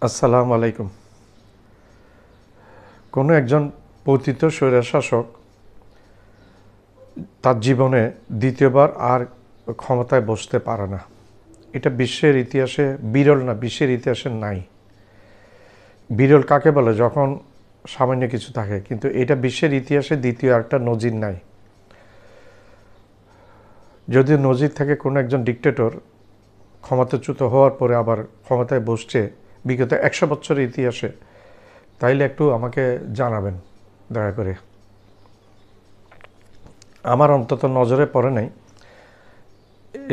আসসালামু আলাইকুম। কোনো একজন পতিত স্বৈরশাসক তার জীবনে দ্বিতীয়বার আর ক্ষমতায় বসতে পারে না। এটা বিশ্বের ইতিহাসে বিরল না, বিশ্বের ইতিহাসে নাই। বিরল কাকে বলে? যখন সামান্য কিছু থাকে, কিন্তু এটা বিশ্বের ইতিহাসে দ্বিতীয় একটা নজির নাই। যদি নজির থাকে কোনো একজন ডিক্টেটর ক্ষমতাচ্যুত হওয়ার পরে আবার ক্ষমতায় বসছে বিগত 100 বছরের ইতিহাসে, তাইলে একটু আমাকে জানাবেন দয়া করে। আমার অন্তত নজরে পড়ে নাই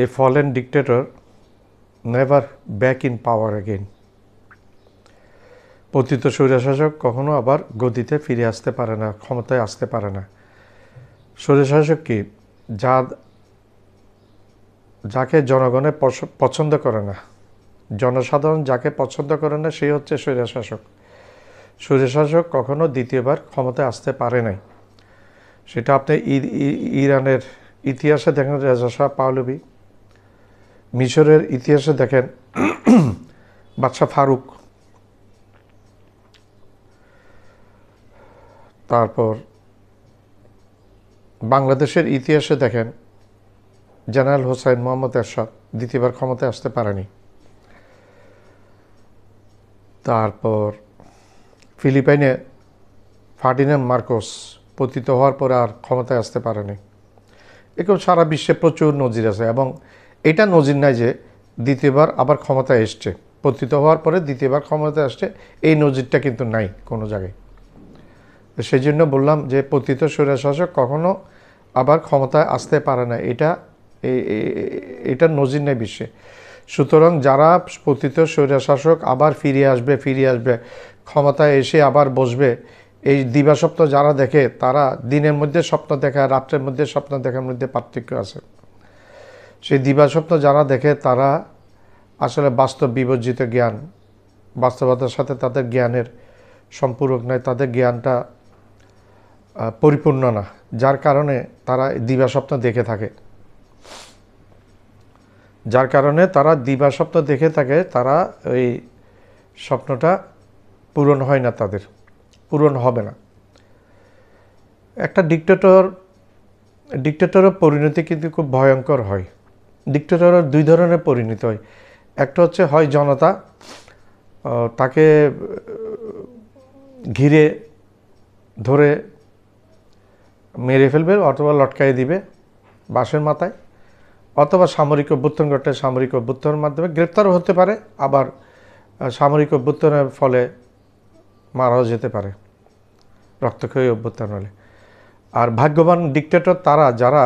a fallen dictator never back in power again. পতিত স্বৈরশাসক কখনো আবার গদিতে ফিরে আসতে পারে না, ক্ষমতায় আসতে পারে না। স্বৈরশাসক কি? যাকে জনগণে পছন্দ করে না, জনসাধারণ যাকে পছন্দ করে না, সেই হচ্ছে স্বৈরশাসক। স্বৈরশাসক কখনো দ্বিতীয়বার ক্ষমতায় আসতে পারে নাই। সেটা আপনি ইরানের ইতিহাসে দেখেন রেজা শাহ পাহলভি, মিশরের ইতিহাসে দেখেন বাদশাহ ফারুক, তারপর বাংলাদেশের ইতিহাসে দেখেন জেনারেল হোসাইন মোহাম্মদ এরশাদ দ্বিতীয়বার ক্ষমতায় আসতে পারেনি। তারপর ফিলিপাইনে ফার্ডিনান্ড মার্কোস পতিত হওয়ার পরে আর ক্ষমতায় আসতে পারেনি। এরকম সারা বিশ্বে প্রচুর নজির আছে, এবং এটা নজির নাই যে দ্বিতীয়বার আবার ক্ষমতায় এসছে, পতিত হওয়ার পরে দ্বিতীয়বার ক্ষমতায় আসছে, এই নজিরটা কিন্তু নাই কোনো জায়গায়। সেই জন্য বললাম যে পতিত স্বৈরশাসক কখনো আবার ক্ষমতায় আসতে পারে না, এটা নজির নেই বিশ্বে। সুতরাং যারা পতিত স্বৈরশাসক আবার ফিরে আসবে ক্ষমতায় এসে আবার বসবে, এই দিবাস্বপ্ন যারা দেখে, তারা দিনের মধ্যে স্বপ্ন দেখা, রাত্রের মধ্যে স্বপ্ন দেখার মধ্যে পার্থক্য আছে। সেই দিবাস্বপ্ন যারা দেখে তারা আসলে বাস্তব বিবর্জিত জ্ঞান, বাস্তবতার সাথে তাদের জ্ঞানের সম্পূরক নয়, তাদের জ্ঞানটা পরিপূর্ণ না, যার কারণে তারা দিবাস্বপ্ন দেখে থাকে। যার কারণে তারা দিবাস্বপ্ন দেখে থাকে, তারা ওই স্বপ্নটা পূরণ হয় না, তাদের পূরণ হবে না। একটা ডিক্টেটরের পরিণতি কিন্তু খুব ভয়ঙ্কর হয়। ডিক্টেটরের দুই ধরনের পরিণতি হয়। একটা হচ্ছে হয় জনতা তাকে ঘিরে ধরে মেরে ফেলবে অথবা লটকাই দিবে বাঁশের মাথায়, অথবা সামরিক অভ্যুত্থান ঘটে, সামরিক অভ্যুত্থানের মাধ্যমে গ্রেপ্তারও হতে পারে, আবার সামরিক অভ্যুত্থানের ফলে মারাও যেতে পারে রক্তক্ষয়ী অভ্যুত্থান হলে। আর ভাগ্যবান ডিক্টেটর তারা যারা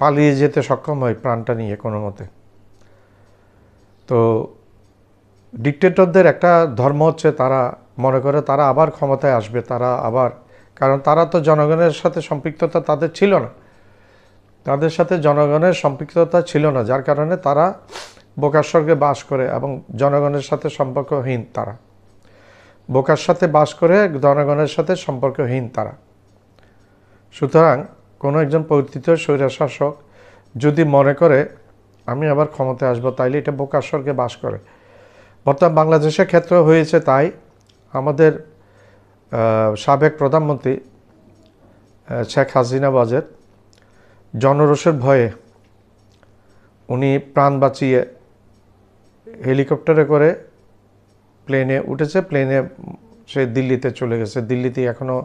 পালিয়ে যেতে সক্ষম হয় প্রাণটা নিয়ে কোনো মতে। তো ডিক্টেটরদের একটা ধর্ম হচ্ছে তারা মনে করে তারা আবার ক্ষমতায় আসবে, তারা আবার, কারণ তারা তো জনগণের সাথে সম্পৃক্ততা তাদের ছিল না, তাদের সাথে জনগণের সম্পৃক্ততা ছিল না, যার কারণে তারা বোকার স্বর্গে বাস করে এবং জনগণের সাথে সম্পর্কহীন। তারা বোকার সাথে বাস করে, জনগণের সাথে সম্পর্কহীন তারা। সুতরাং কোনো একজন পতিত স্বৈরশাসক যদি মনে করে আমি আবার ক্ষমতায় আসবো, তাইলে এটা বোকার স্বর্গে বাস করে। বর্তমান বাংলাদেশের ক্ষেত্রে হয়েছে তাই। আমাদের সাবেক প্রধানমন্ত্রী শেখ হাসিনা বাজের জনরোষের ভয়ে উনি প্রাণ বাঁচিয়ে হেলিকপ্টারে করে প্লেনে উঠেছে, প্লেনে সে দিল্লিতে চলে গেছে, দিল্লিতে এখনও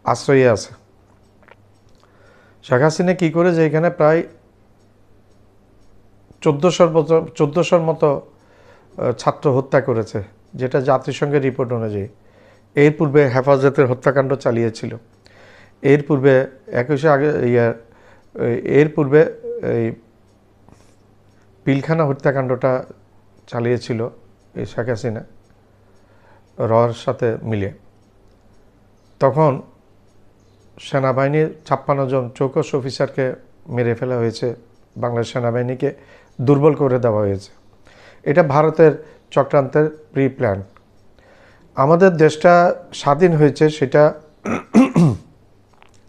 আশ্রয়ে আছে। শেখ হাসিনা কী করে যে এখানে প্রায় 1400 মতো ছাত্র হত্যা করেছে, যেটা জাতিসংঘের রিপোর্ট অনুযায়ী। এর পূর্বে হেফাজতের হত্যাকাণ্ড চালিয়েছিল, এর পূর্বে 21 আগে এর পূর্বে এই পিলখানা হত্যাকাণ্ডটা চালিয়েছিল এই শেখ হাসিনা রর সাথে মিলে। তখন সেনাবাহিনীর 56 জন চৌকস অফিসারকে মেরে ফেলা হয়েছে, বাংলাদেশ সেনাবাহিনীকে দুর্বল করে দেওয়া হয়েছে। এটা ভারতের চক্রান্তের প্রি প্ল্যান। আমাদের দেশটা স্বাধীন হয়েছে, সেটা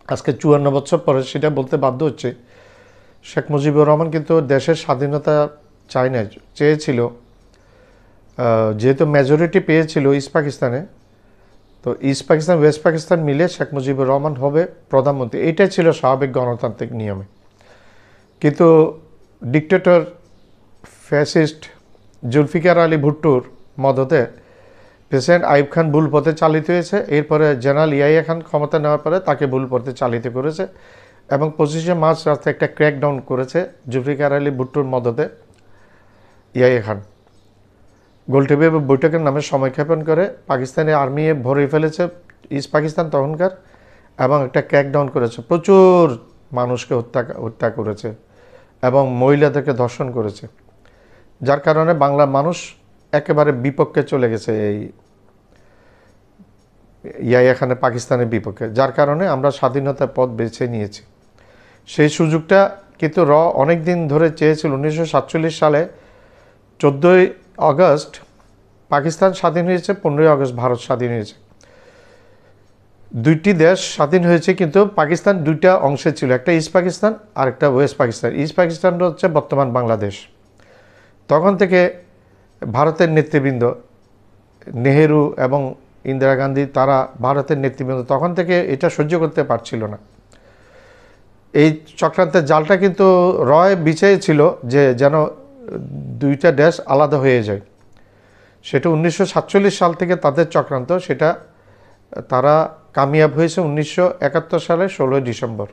আজকে 54 বছর পরে সেটা বলতে বাধ্য হচ্ছে। শেখ মুজিবুর রহমান কিন্তু দেশের স্বাধীনতা চায় না, চেয়েছিল যেহেতু মেজরিটি পেয়েছিল ইস্ট পাকিস্তানে, তো ইস্ট পাকিস্তান ওয়েস্ট পাকিস্তান মিলে শেখ মুজিবুর রহমান হবে প্রধানমন্ত্রী, এটাই ছিল স্বাভাবিক গণতান্ত্রিক নিয়মে। কিন্তু ডিক্টেটর ফ্যাসিস্ট জুলফিকার আলী ভুট্টোর মদতে প্রেসিডেন্ট আইয়ুব খান ভুল পথে চালিত হয়েছে। এরপরে জেনারেল ইয়াহিয়া খান ক্ষমতা নেওয়ার পরে তাকে ভুল পথে চালিত করেছে এবং 25শে মার্চ রাতে একটা ক্র্যাকডাউন করেছে জুলফিকার আলী ভুট্টোর মদতে ইয়াহিয়া খান। গোলটেবিল বৈঠকের নামে সময়ক্ষেপণ করে পাকিস্তানি আর্মি ভরে ফেলেছে ইস্ট পাকিস্তান তখনকার, এবং একটা ক্র্যাকডাউন করেছে, প্রচুর মানুষকে হত্যা করেছে এবং মহিলাদেরকে ধর্ষণ করেছে, যার কারণে বাংলার মানুষ একেবারে বিপক্ষে চলে গেছে এই ইয়াহিয়া খানের পাকিস্তানের বিপক্ষে, যার কারণে আমরা স্বাধীনতার পথ বেছে নিয়েছি। সেই সুযোগটা কিন্তু অনেক দিন ধরে চেয়েছিল। 1947 সালে 14ই আগস্ট পাকিস্তান স্বাধীন হয়েছে, 15ই আগস্ট ভারত স্বাধীন হয়েছে। দুইটি দেশ স্বাধীন হয়েছে, কিন্তু পাকিস্তান দুইটা অংশে ছিল, একটা ইস্ট পাকিস্তান আর একটা ওয়েস্ট পাকিস্তান। ইস্ট পাকিস্তানটা হচ্ছে বর্তমান বাংলাদেশ। তখন থেকে ভারতের নেতৃবৃন্দ নেহেরু এবং ইন্দিরা গান্ধী, তারা ভারতের নেতৃবৃন্দ তখন থেকে এটা সহ্য করতে পারছিল না। এই চক্রান্তের জালটা কিন্তু বিছিয়েছিল যে যেন দুইটা দেশ আলাদা হয়ে যায়। সেটা 1947 সাল থেকে তাদের চক্রান্ত, সেটা তারা কামিয়াব হয়েছে 1971 সালের 16ই ডিসেম্বর।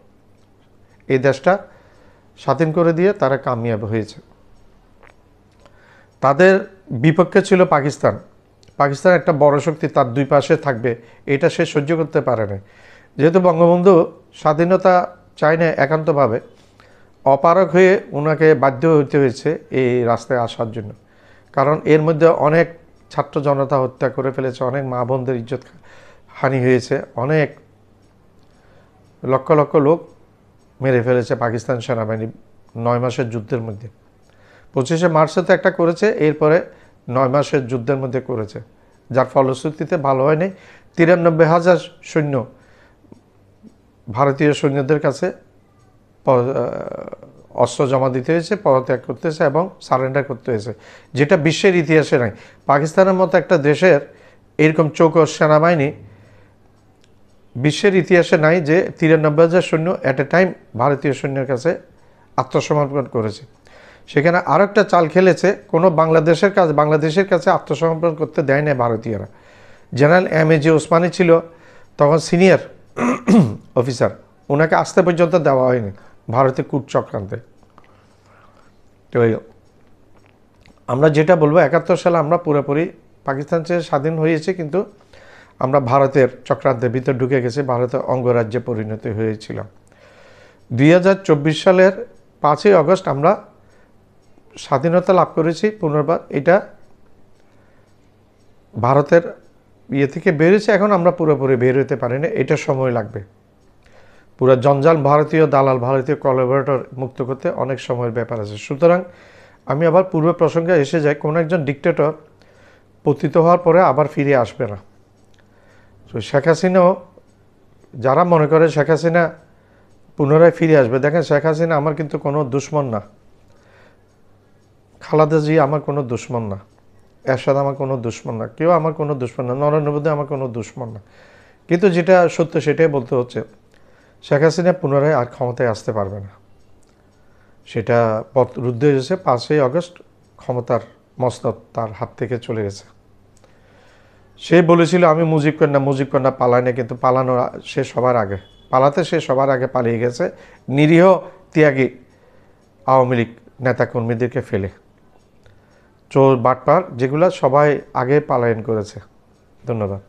এই দেশটা স্বাধীন করে দিয়ে তারা কামিয়াব হয়েছে। তাদের বিপক্ষে ছিল পাকিস্তান। পাকিস্তান একটা বড় শক্তি, তার দুই পাশে থাকবে, এটা সে সহ্য করতে পারে না। যেহেতু বঙ্গবন্ধু স্বাধীনতা চায় না একান্তভাবে, অপারগ হয়ে ওনাকে বাধ্য হতে হয়েছে এই রাস্তায় আসার জন্য। কারণ এর মধ্যে অনেক ছাত্র জনতা হত্যা করে ফেলেছে, অনেক মা বোনদের ইজ্জত হানি হয়েছে, অনেক লক্ষ লক্ষ লোক মেরে ফেলেছে পাকিস্তান সেনাবাহিনী 9 মাসের যুদ্ধের মধ্যে। 25শে মার্চে তো একটা করেছে, এরপরে 9 মাসের যুদ্ধের মধ্যে করেছে, যার ফলশ্রুতিতে ভালো হয়নি। 93,000 সৈন্য ভারতীয় সৈন্যদের কাছে অস্ত্র জমা দিতে হয়েছে, পদত্যাগ করতে হয়েছে এবং সারেন্ডার করতে হয়েছে, যেটা বিশ্বের ইতিহাসে নাই। পাকিস্তানের মতো একটা দেশের এরকম চৌকস সেনাবাহিনী বিশ্বের ইতিহাসে নাই যে 93,000 সৈন্য অ্যাট এ টাইম ভারতীয় সৈন্যের কাছে আত্মসমর্পণ করেছে। সেখানে আরও একটা চাল খেলেছে, কোনো বাংলাদেশের কাছে আত্মসমর্পণ করতে দেয় না ভারতীয়রা। জেনারেল এম.এ.জি. ওসমানী ছিল তখন সিনিয়র অফিসার, ওনাকে আসতে পর্যন্ত দেওয়া হয়নি ভারতের কূট চক্রান্তে। তো আমরা যেটা বলবো, 71 সালে আমরা পুরোপুরি পাকিস্তান থেকে স্বাধীন হয়েছে, কিন্তু আমরা ভারতের চক্রান্তের ভিতর ঢুকে গেছি, ভারতের অঙ্গরাজ্যে পরিণত হয়েছিলাম। 2024 সালের 5ই আগস্ট আমরা স্বাধীনতা লাভ করেছি পুনর্বার। এটা ভারতের থেকে বেরিয়েছে, এখন আমরা পুরোপুরি বের হতে পারি না, এটা সময় লাগবে। পুরো জঞ্জাল ভারতীয় দালাল, ভারতীয় কোলাবোরেটর মুক্ত করতে অনেক সময়ের ব্যাপার আছে। সুতরাং আমি আবার পূর্ব প্রসঙ্গে এসে যাই, কোনো একজন ডিক্টেটর পতিত হওয়ার পরে আবার ফিরে আসবে না। তো শেখ হাসিনাও, যারা মনে করে শেখ হাসিনা পুনরায় ফিরে আসবে, দেখেন শেখ হাসিনা আমার কিন্তু কোনো দুশ্মন না, খালেদা জি আমার কোনো দুশ্মন না, এরশাদ আমার কোনো দুশ্মন না, কেউ আমার কোনো দুশ্মন না, নরেন্দ্র মোদী আমার কোনো দুশ্মন না। কিন্তু যেটা সত্য সেটাই বলতে হচ্ছে, শেখ হাসিনা পুনরায় আর ক্ষমতায় আসতে পারবে না। সেটা পথ রুদ্ধ হয়ে গেছে। 5ই আগস্ট ক্ষমতার মসনদ তার হাত থেকে চলে গেছে। সে বলেছিল আমি মুজিব কন্যা পালায় না, কিন্তু পালানো সে সবার আগে, সে সবার আগে পালিয়ে গেছে নিরীহ ত্যাগী আওয়ামী লীগ নেতাকর্মীদেরকে ফেলে। চোর বাটপার যেগুলো সবাই আগে পালায়ন করেছে। ধন্যবাদ।